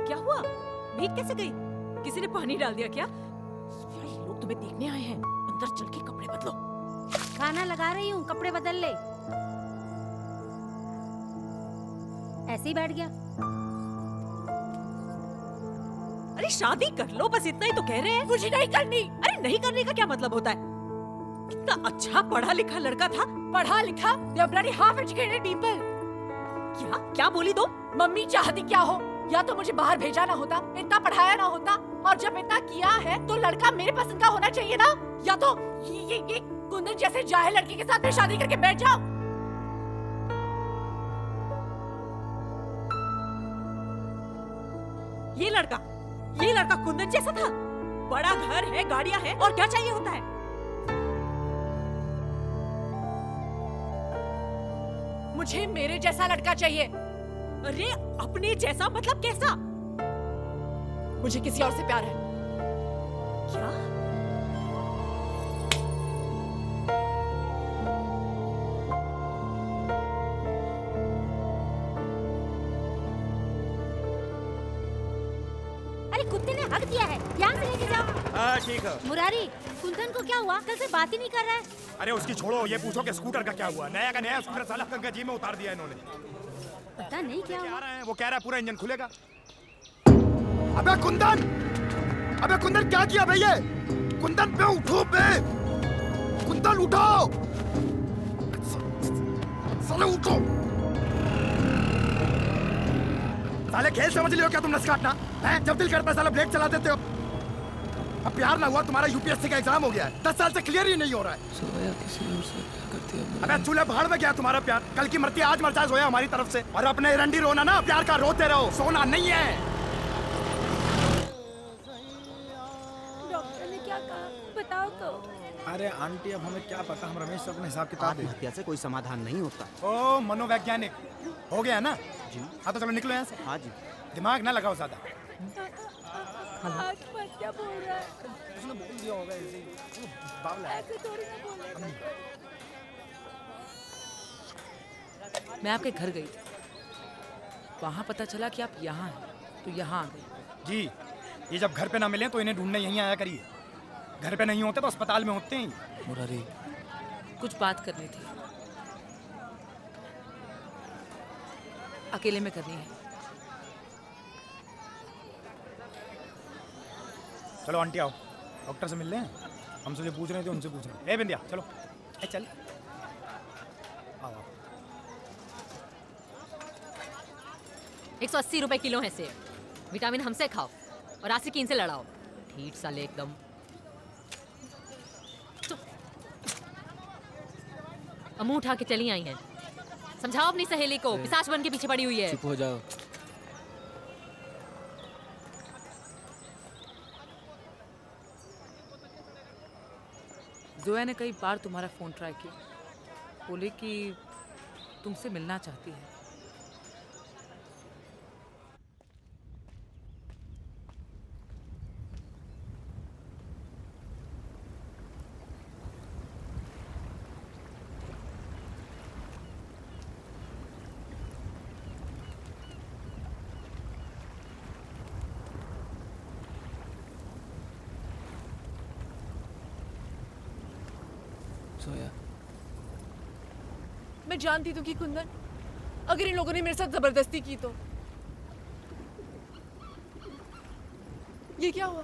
क्या हुआ? भीग कैसे गई? किसी ने पानी डाल दिया क्या? ये लोग तुम्हें देखने आए हैं। अंदर चल के कपड़े बदलो। खाना लगा रही हूँ, कपड़े बदल ले। ऐसे ही बैठ गया। अरे शादी कर लो, बस इतना ही तो कह रहे हैं। मुझे नहीं करनी। अरे नहीं करने का क्या मतलब होता है? कितना अच्छा पढ़ा लिखा लड़का था। पढ़ा लिखा? You're bloody half educated people. क्या क्या बोली तुम? मम्मी चाहती क्या हो? या तो मुझे बाहर भेजा ना होता, इतना पढ़ाया ना होता, और जब इतना किया है तो लड़का मेरे पसंद का होना चाहिए ना। या तो ये कुंदन जैसे जाहिल लड़की के साथ में शादी करके बैठ जाओ। ये लड़का कुंदन जैसा था। बड़ा घर है, गाड़ियां हैं, और क्या चाहिए होता है? मुझे मेरे जैसा लड़का चाहिए। अरे अपने जैसा मतलब कैसा? मुझे किसी और से प्यार है। क्या? अरे कुत्ते ने हक दिया है, यहाँ से लेके जाओ। हाँ ठीक है। मुरारी, कुंदन को क्या हुआ? कल से बात ही नहीं कर रहा है। अरे उसकी छोड़ो, ये पूछो कि स्कूटर का क्या हुआ। नया का नया स्कूटर साला गंगा जी में उतार दिया इन्होंने। पता नहीं क्या हुआ। वो कह रहा है पूरा इंजन खुलेगा। अबे कुंदन क्या किया भैया? कुंदन पे उठो बे। कुंदन उठो। साले उठो। साले खेल समझ लियो क्या तुम? नस काटना है? जब दिल करता है साला ब्लेड चला देते हो। अब प्यार ना हुआ, तुम्हारा यूपीएससी का एग्जाम हो गया है। 10 साल से क्लियर ही नहीं हो रहा है। सोया किसी और से प्यार करती है। अबे चूल्हे भाड़ में गया तुम्हारा प्यार। कल की मरती आज मरता सोया हमारी तरफ से। और अपने रंडी रोना ना, प्यार का रोते रहो, सोना नहीं है। डॉक्टर ने क्या कहा बताओ तो। अरे आंटी अब हमें क्या पता, हम रमेश से अपने हिसाब किताब दें। आत्महत्या से कोई समाधान नहीं होता। ओ मनोवैज्ञानिक हो गया ना जी। हाँ तो चलो निकलो यहाँ से। हाँ जी। दिमाग ना लगाओ ज्यादा। आत्महत्या बोल रहा है। उसने बोल दिया होगा ऐसे ही। बावला है। ऐसे थोड़ी ना बोलेगा। मैं आपके घर गई थी, वहाँ पता चला कि आप यहाँ हैं, तो यहाँ आ गई। जी ये जब घर पे ना मिले तो इन्हें ढूंढने यहीं आया करिए। घर पे नहीं होते तो अस्पताल में होते हैं। मुरारी, कुछ बात करनी थी, अकेले में करनी है। चलो आंटी आओ, डॉक्टर से मिल रहे हैं। हमसे जो पूछ रहे थे उनसे पूछ रहे हैं। ए बिंदिया चलो। ए चल आओ आओ। 180 रुपए किलो है सेब। विटामिन हमसे खाओ और आशिकीन से लड़ाओ। ठीक साले एकदम। मुंह उठा के चली आई हैं। समझाओ अपनी सहेली को, पिशाच बन के पीछे पड़ी हुई है। चुप हो जाओ। जोया ने कई बार तुम्हारा फोन ट्राई किया, बोले कि तुमसे मिलना चाहती है। सोया, मैं जानती थी कि कुंदन, अगर इन लोगों ने मेरे साथ जबरदस्ती की तो। ये क्या हुआ?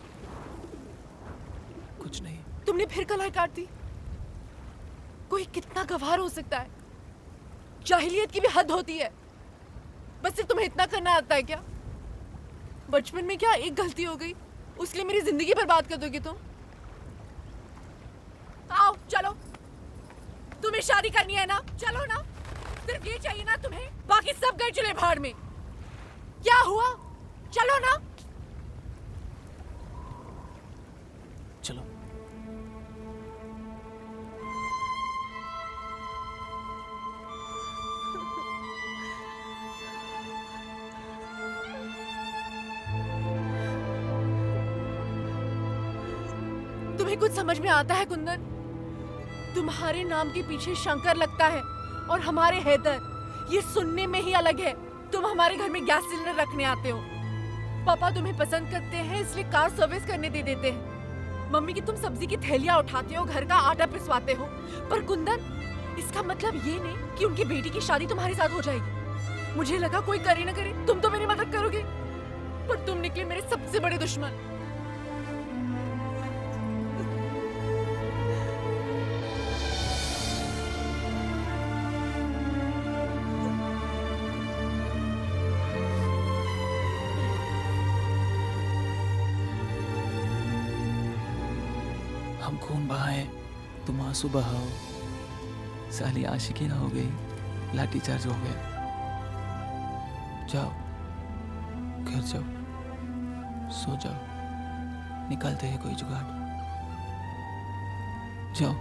कुछ नहीं। तुमने फिर कलाई काट दी। कोई कितना गवार हो सकता है? जाहिलियत की भी हद होती है। बस सिर्फ तुम्हें इतना करना आता है क्या? बचपन में क्या एक गलती हो गई, उसके लिए मेरी जिंदगी बर्बाद कर दोगे तुम? आओ चलो, तुम्हें शादी करनी है ना, चलो ना। सिर्फ ये चाहिए ना तुम्हें, बाकी सब गए चले भाड़ में। क्या हुआ? चलो ना। चलो। तुम्हें कुछ समझ में आता है कुंदन? तुम्हारे नाम के पीछे शंकर लगता है और हमारे हैदर। ये सुनने में ही अलग है। तुम हमारे घर में गैस सिलेंडर रखने आते हो, पापा तुम्हें पसंद करते हैं इसलिए कार सर्विस करने दे देते हैं। मम्मी की तुम सब्जी की थैलियां उठाते हो, घर का आटा पिसवाते हो। पर कुंदन, इसका मतलब ये नहीं कि उनकी बेटी की शादी तुम्हारे साथ हो जाएगी। मुझे लगा कोई करे ना करे तुम तो मेरी मदद करोगे, पर तुम निकले मेरे सबसे बड़े दुश्मन। हम खून बहाए, तुम आंसू बहाओ। साली आशिकियां हो गई, लाठीचार्ज हो गया। जाओ, घर जाओ, सो जाओ। निकालते हैं कोई जुगाड़। जाओ।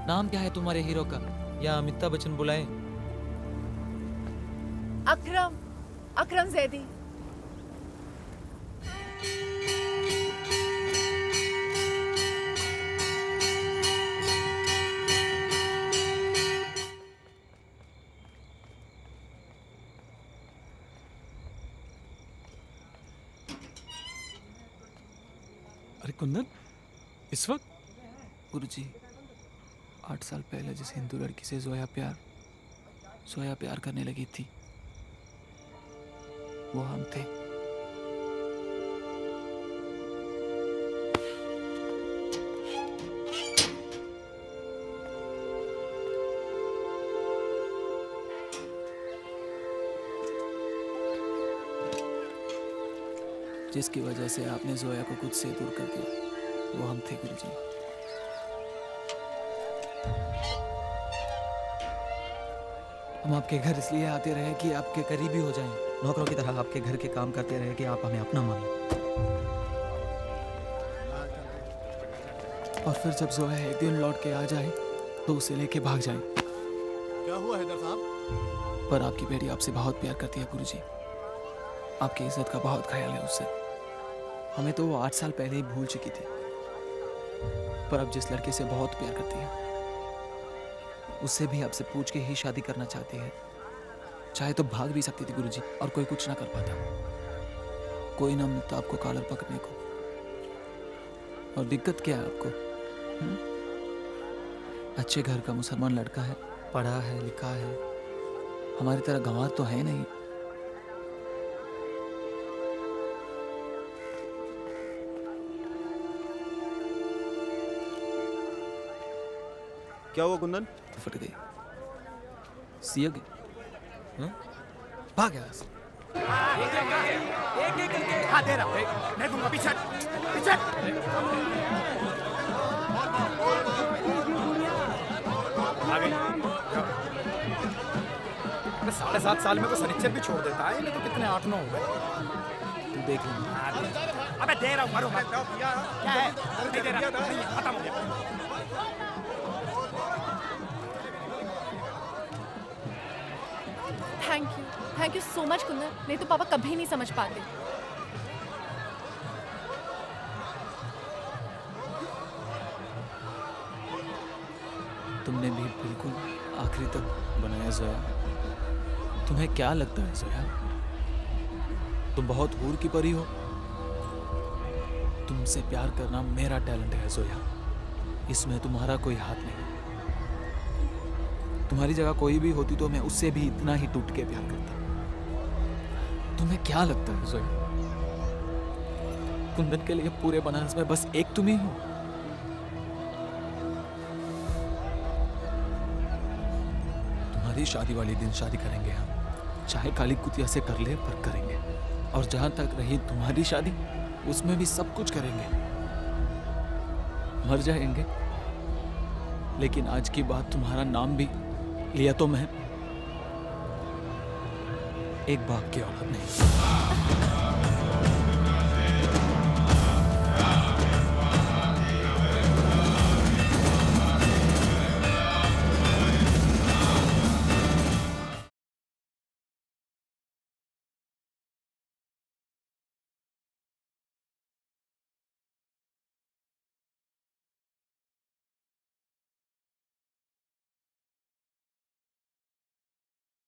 नाम क्या है तुम्हारे हीरो का? या अमिताभ बच्चन बुलाएं? अकरम, अकरम जैदी। अरे कुंदन, इस वक्त? गुरुजी, 8 साल पहले जिस हिंदू लड़की से जोया प्यार करने लगी थी, वो हम थे। जिसकी वजह से आपने जोया को खुद से दूर कर दिया, वो हम थे गुरुजी। हम आपके घर इसलिए आते रहे कि आपके करीबी हो जाएं, नौकरों की तरह आपके घर के काम करते रहे कि आप हमें अपना माने। और फिर जब जोया एक दिन लौट के आ जाए तो उसे लेके भाग जाए। क्या हुआ हैदर साहब? पर आपकी बेटी आपसे बहुत प्यार करती है गुरुजी। आपकी इज्जत का बहुत ख्याल है उससे। हमें तो वो 8 साल पहले ही भूल चुकी थी, पर अब जिस लड़के से बहुत प्यार करती है उससे भी आपसे पूछ के ही शादी करना चाहती है। चाहे तो भाग भी सकती थी गुरुजी, और कोई कुछ ना कर पाता। कोई ना मिलता आपको कॉलर पकड़ने को। और दिक्कत क्या है आपको? अच्छे घर का मुसलमान लड़का है, पढ़ा है, लिखा है, हमारी तरह गंवार तो है नहीं। क्या हुआ कुंदन? फट गई, सियग भाग गया। हाँ दे रहा हूँ, मैं दूंगा। पीछे पीछे। आ गई। 7.5 साल में तो सनिच्चर भी छोड़ देता है, इन्हें तो कितने 8-9 हो गए। तू देख ले। अबे दे रहा हूँ, मारो मत। क्या है? नहीं दे रहा, नहीं, खत्म हो गया। Thank you so much Kundan, नहीं तो पापा कभी नहीं समझ पाते। तुमने भी बिल्कुल आखिरी तक बनाया जोया। तुम्हें क्या लगता है जोया, तुम बहुत हूर की परी हो? तुमसे प्यार करना मेरा टैलेंट है जोया, इसमें तुम्हारा कोई हाथ नहीं। तुम्हारी जगह कोई भी होती तो मैं उससे भी इतना ही टूट के प्यार करता। तुम्हें क्या लगता है जोया, कुंदन के लिए पूरे बनारस में बस एक तुम ही हो? तुम्हारी शादी वाले दिन शादी करेंगे हम, चाहे काली कुतिया से कर ले पर करेंगे। और जहां तक रही तुम्हारी शादी, उसमें भी सब कुछ करेंगे। मर जाएंगे, लेकिन आज की बात तुम्हारा नाम भी लिया तो मैं एक बाप की औलाद नहीं।